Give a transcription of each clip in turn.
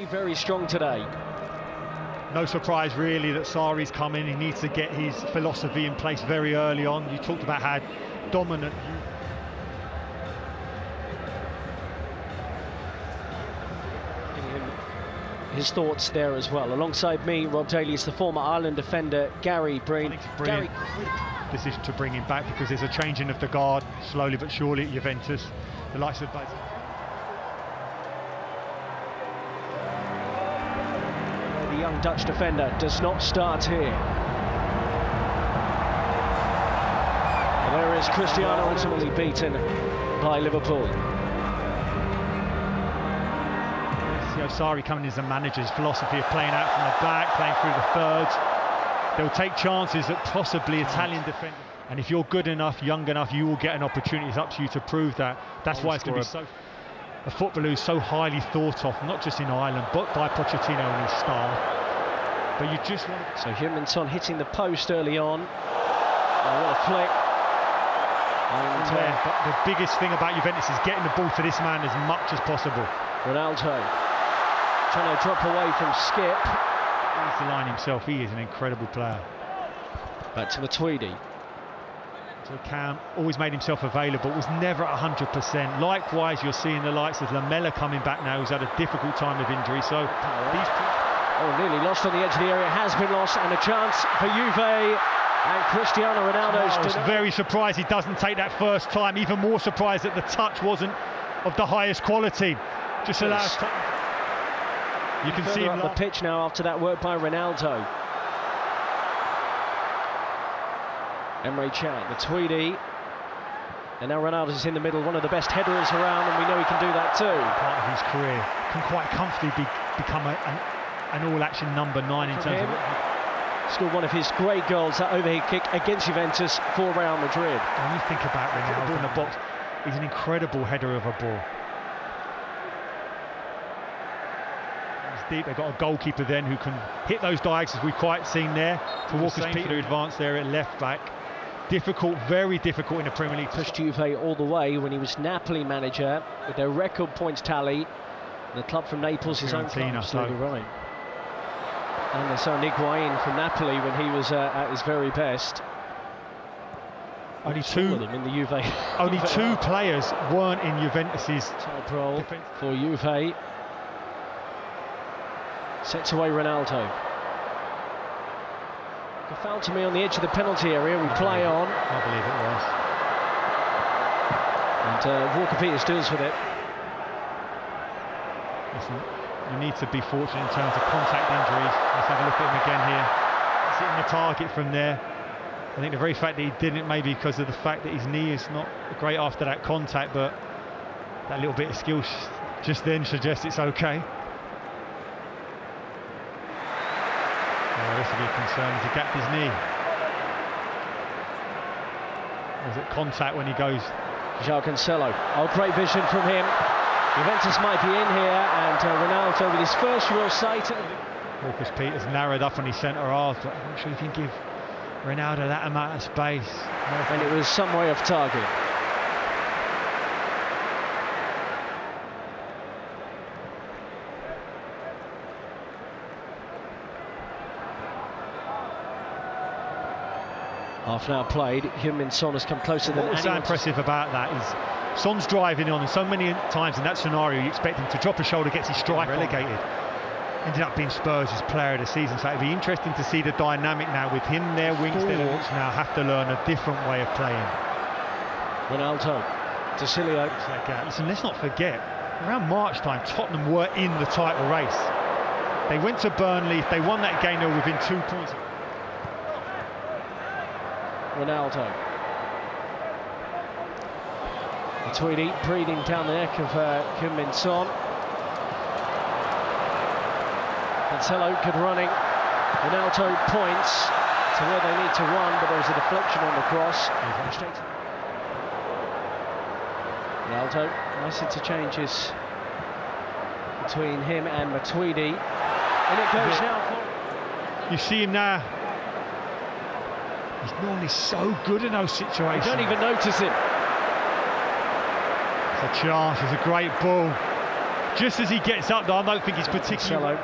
very strong today. No surprise really that Sarri's come in. He needs to get his philosophy in place very early on. You talked about how dominant his thoughts there as well. Alongside me, Rob Daly, is the former Ireland defender Gary Breen. Brilliant decision to bring him back, because there's a changing of the guard slowly but surely at Juventus. The likes of the young Dutch defender does not start here. And there is Cristiano, ultimately beaten by Liverpool. Sarri coming in as a manager's philosophy of playing out from the back, playing through the thirds. They'll take chances that possibly Italian defenders. And if you're good enough, young enough, you will get an opportunity. It's up to you to prove that. That's why it's going to be a footballer who's so highly thought of, not just in Ireland, but by Pochettino and his staff. But you just want to... So Heung-min Son hitting the post early on. Oh, what a flick. And, but the biggest thing about Juventus is getting the ball to this man as much as possible. Ronaldo trying to drop away from Skip. He's the line himself. He is an incredible player. Back to Matuidi. So Cam always made himself available, was never at 100%. Likewise, you're seeing the likes of Lamela coming back now, who's had a difficult time of injury. So these... Oh, nearly lost on the edge of the area, has been lost, and a chance for Juve. And Cristiano Ronaldo's... I was very surprised he doesn't take that first time. Even more surprised that the touch wasn't of the highest quality. Just allows... You can see him up the pitch now after that work by Ronaldo. Emre Can, Matuidi, and now Ronaldo's in the middle, one of the best headers around, and we know he can do that too. Part of his career, can quite comfortably become an all-action number 9 in terms of... Scored one of his great goals, that overhead kick against Juventus for Real Madrid. When you think about Ronaldo in the box, he's an incredible header of a ball. Deep. They've got a goalkeeper then who can hit those diagonals we've quite seen there. To Walker's Peter who advanced there at left back. Difficult, very difficult in the Premier League. Pushed Juve all the way when he was Napoli manager with their record points tally. The club from Naples, his own club, absolutely right. And they saw Higuain from Napoli when he was at his very best. Only two of them in the Juve. Only two players weren't in Juventus's top role for Juve. Sets away Ronaldo. A foul to me on the edge of the penalty area. We play on. I believe it was. And Walker Peters deals with it. Listen, you need to be fortunate in terms of contact injuries. Let's have a look at him again here. He's hitting the target from there. I think the very fact that he didn't, maybe because of the fact that his knee is not great after that contact, but that little bit of skill just then suggests it's okay. This would be a concern as he gapped his knee. Was it contact when he goes? João Cancelo. Oh, great vision from him. Juventus might be in here, and Ronaldo with his first real sight. Walker's Peters narrowed up on his centre half, but I'm not sure you can give Ronaldo that amount of space. And it was some way off target. Half an hour played, Heung-min Son has come closer than anyone. What's so impressive about that is Son's driving on, and so many times in that scenario you expect him to drop a shoulder, gets his strike relegated. Ended up being Spurs' player of the season, so it'd be interesting to see the dynamic now with him there. Wings now have to learn a different way of playing. Ronaldo, D'Silio. Listen, let's not forget, around March time, Tottenham were in the title race. They went to Burnley, if they won that game, they were within 2 points. Ronaldo. Matuidi breathing down the neck of Heung-min Son. Cancelo, good running. Ronaldo points to where they need to run, but there was a deflection on the cross. Ronaldo, nice interchanges between him and Matuidi. And it goes now. You see him now. He's normally so good in those situations. You don't even notice him. It's a chance, it's a great ball. Just as he gets up, though, I don't think he's particularly...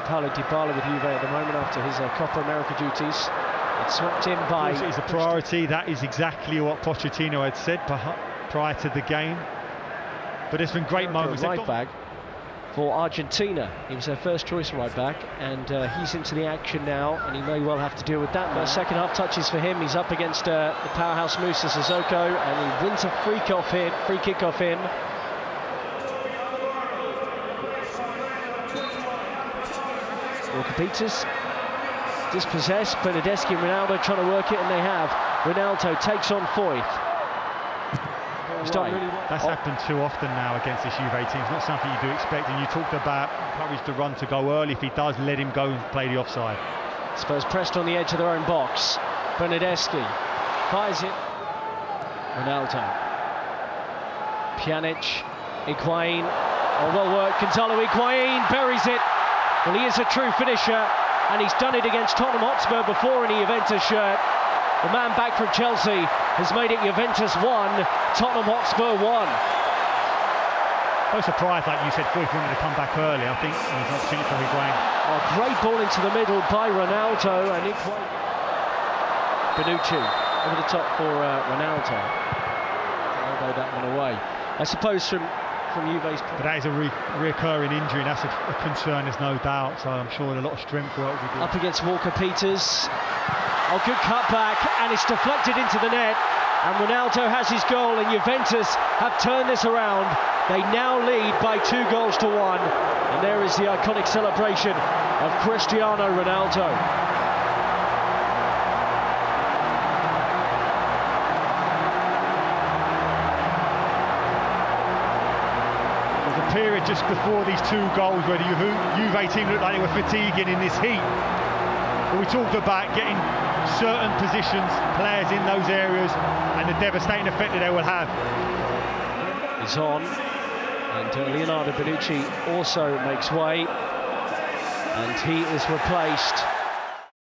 Paulo Dybala with Juve at the moment after his Copa America duties. It's swapped in by... Of course, it is a priority. That is exactly what Pochettino had said prior to the game. But there's been great moments. Right back for Argentina. He was their first choice right back, and he's into the action now, and he may well have to deal with that. First second half touches for him. He's up against the powerhouse Musa Sissoko, and he wins a free kick off him. Walker-Peters dispossessed. Bernardeschi and Ronaldo trying to work it, and they have. Ronaldo takes on Foyth. That's happened too often now against this Juve team. It's not something you do expect, and you talked about encourage the run to go early. If he does, let him go and play the offside. Spurs pressed on the edge of their own box. Bernardeschi fires it. Ronaldo. Pjanic. Higuain. Oh, well worked. Gonzalo Higuain buries it. Well, he is a true finisher, and he's done it against Tottenham Hotspur before in a Juventus shirt. The man back from Chelsea has made it Juventus 1, Tottenham Hotspur 1. No surprise, like you said, Foyth wanted to come back early. I think there's an opportunity for Higuain. Oh, great ball into the middle by Ronaldo, and Higuain. Bonucci over the top for Ronaldo. Elbow that one away. I suppose from Juve's... But that is a reoccurring injury, and that's a concern, there's no doubt. So I'm sure a lot of strength work will be good. Up against Walker-Peters. Oh, good cutback, and it's deflected into the net. And Ronaldo has his goal, and Juventus have turned this around. They now lead by 2 goals to 1. And there is the iconic celebration of Cristiano Ronaldo. There's a period just before these 2 goals where the Juve team looked like they were fatiguing in this heat. But we talked about getting certain positions, players in those areas, and the devastating effect that they will have. He's on, and Leonardo Bonucci also makes way, and he is replaced